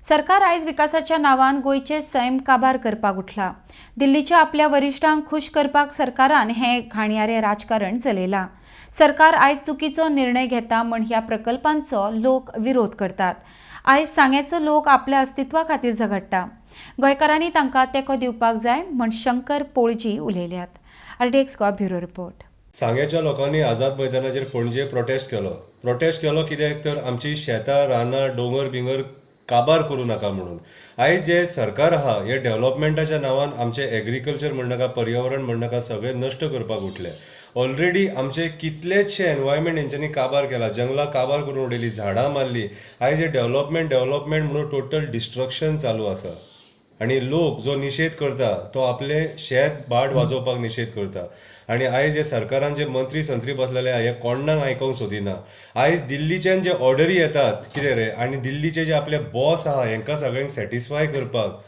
सरकार आयज विकासाच्या नावान गोयचे सैम काबार करपाक उठला। दिल्लीच्या आपल्या वरिष्ठांक खुश करपाक सरकारान हे घाणयारे राजकारण चलयला। सरकार आयज चुकीचो निर्णय घेता म्हण ह्या प्रकल्पांचो लोक विरोध करतात। आयज सांगेचो लोक आपल्या अस्तित्वा खातीर झगडटा। गोंयकारांनी तांकां तेंको दिवपाक जाय म्हण शंकर पोळजी उलयल्यात। RTX Goa bureau report. सांगेच्या लोकांनी आझाद मैदानाचेर पणजे प्रोटेस्ट केलो कित्याक तर आमची शेतां रानां डोंगर काबार करूं नाका म्हणून। आयज जे सरकार आहा हे डेव्हलपमेंटाच्या नांवान आमचे एग्रीकल्चर म्हणनाका पर्यावरण म्हणनाका सगळे नश्ट करपाक उठले। ऑलरेडी आमचे कितलेशे एनवायरमेंट हेंच्यांनी काबार केला, जंगलां काबार करून उडयली, झाडां मारली। आयज हे डेव्हलपमेंट म्हणून टोटल डिस्ट्रक्शन चालू आसा आणि लोक जो निषेध करता तो आपले शेत भाट वाजोवपाक निषेध करता। आणि आयज हे सरकारान जे मंत्री संत्री बसलेले हे कोणाक आयकूंक सोदिना। आयज दिल्लीच्यान जे ऑर्डरी येतात कितें रे, आणि दिल्लीचे जे आपले बॉस आहा हेंकां सगळ्यांक सॅटिस्फाय करपाक,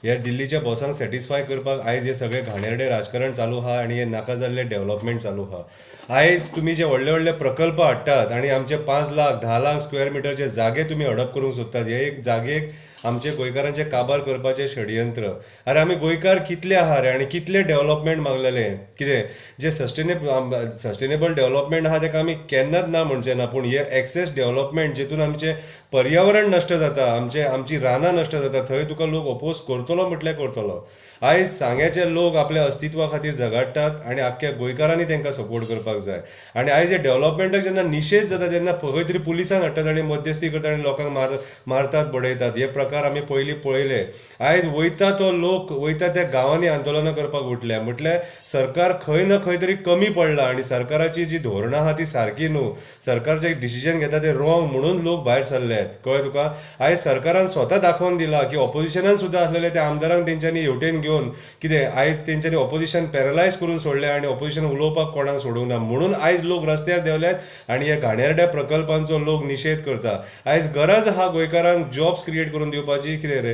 ह्या दिल्लीच्या बॉसांक सॅटिस्फाय करपाक आयज हे सगळे घाणेरडे राजकारण चालू आहा आणि हे नाका जाल्ले डेव्हलपमेंट चालू आहा। आयज तुम्ही जे व्हडले व्हडले प्रकल्प हाडटात आणि आमचे 5 लाख 10 लाख स्क्वेअर मिटरचे जागे तुम्ही हडप करूंक सोदतात, हे एक जागेक आमचे गोंयकारांचे काबार करपाचे षडयंत्र। अरे आमी गोंयकार कितले आहा रे, आणि कितले डेव्हलपमेंट मागलेले कितें जे सस्टेनेबल डेव्हलपमेंट आहा तेका आमी केन्नाच ना म्हणचे ना, पूण हे एक्सेस डेव्हलपमेंट जितून आमचे पर्यावरण नश्ट जाता, आमची रानां नश्ट जाता, थंय तुका लोक अपोज करतलो म्हटल्यार करतलो। आयज सांग्याचे लोक आपल्या अस्तित्वा खातीर झगडटात आणि आख्ख्या गोंयकारांनी तांकां सपोर्ट करपाक जाय। आणि आयज हे डेव्हलपमेंटाक जेन्ना निषेध जाता तेन्ना खंय तरी पुलिसांक हाडटात आणि मध्यस्थी करतात आणि लोकांक मारतात बडयतात। हे प्रकार आमी पयलीं पळयले। आयज वयता तो लोक वयता त्या गांवांनी आंदोलनां करपाक उठल्या, म्हटल्यार सरकार खंय ना खंय तरी कमी पडला आणि सरकाराची जी धोरणां आहा ती सारकी न्हू, सरकार जे डिसिजन घेता ते रॉंग म्हणून लोक भायर सरल्यात। कळ्ळें तुका? आयज सरकारान स्वता दाखोवन दिला की ऑपोजिशनान सुद्दां आसलेले त्या आमदारांक तेंच्यांनी हेवटेन घेवन कितें आयज तेंच्यांनी ऑपोजिशन पॅरलायज करून सोडलें आणि ऑपोजिशन उलोवपाक कोणाक सोडूंक ना म्हणून आयज लोक रस्त्यार देवल्यात आणि ह्या घाणेरड्या प्रकल्पांचो लोक निषेध करता। आयज गरज आहा गोंयकारांक जॉब्स क्रिएट करून दिवपाची, कितें रे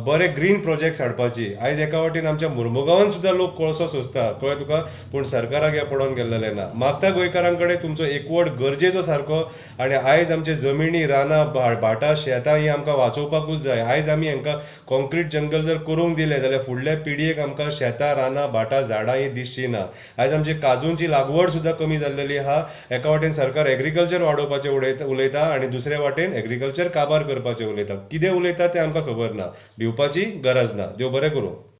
बरे ग्रीन प्रोजेक्ट्स हाडपाची। आयज एका वाटेन आमच्या मुर्मुगांवान सुद्दां लोक कोळसो सोंसता, कळ्ळें तुका, पूण सरकाराक हे पडोवन गेल्लेले ना। मागता गोंयकारां कडेन तुमचो एकवट गरजेचो सारको, आणि आयज आमचे जमिनी रानां भाटां शेतां ही आमकां वाचोवपाकूच जाय। आयज आमी हांकां कॉन्क्रीट जंगल जर करूंक दिलें जाल्यार फुडल्या पिळगेक आमकां शेतां रानां भाटां झाडां ही दिसची ना। आयज आमची काजूंची लागवड सुद्दां कमी जाल्लेली आहा। एका वाटेन सरकार एग्रीकल्चर वाडोवपाचें उलयता आणि दुसऱ्या वाटेन एग्रीकल्चर काबार करपाचें उलयता। कितें उलयता तें आमकां खबर ना, भिवपाची गरज ना। देव बरें करूं।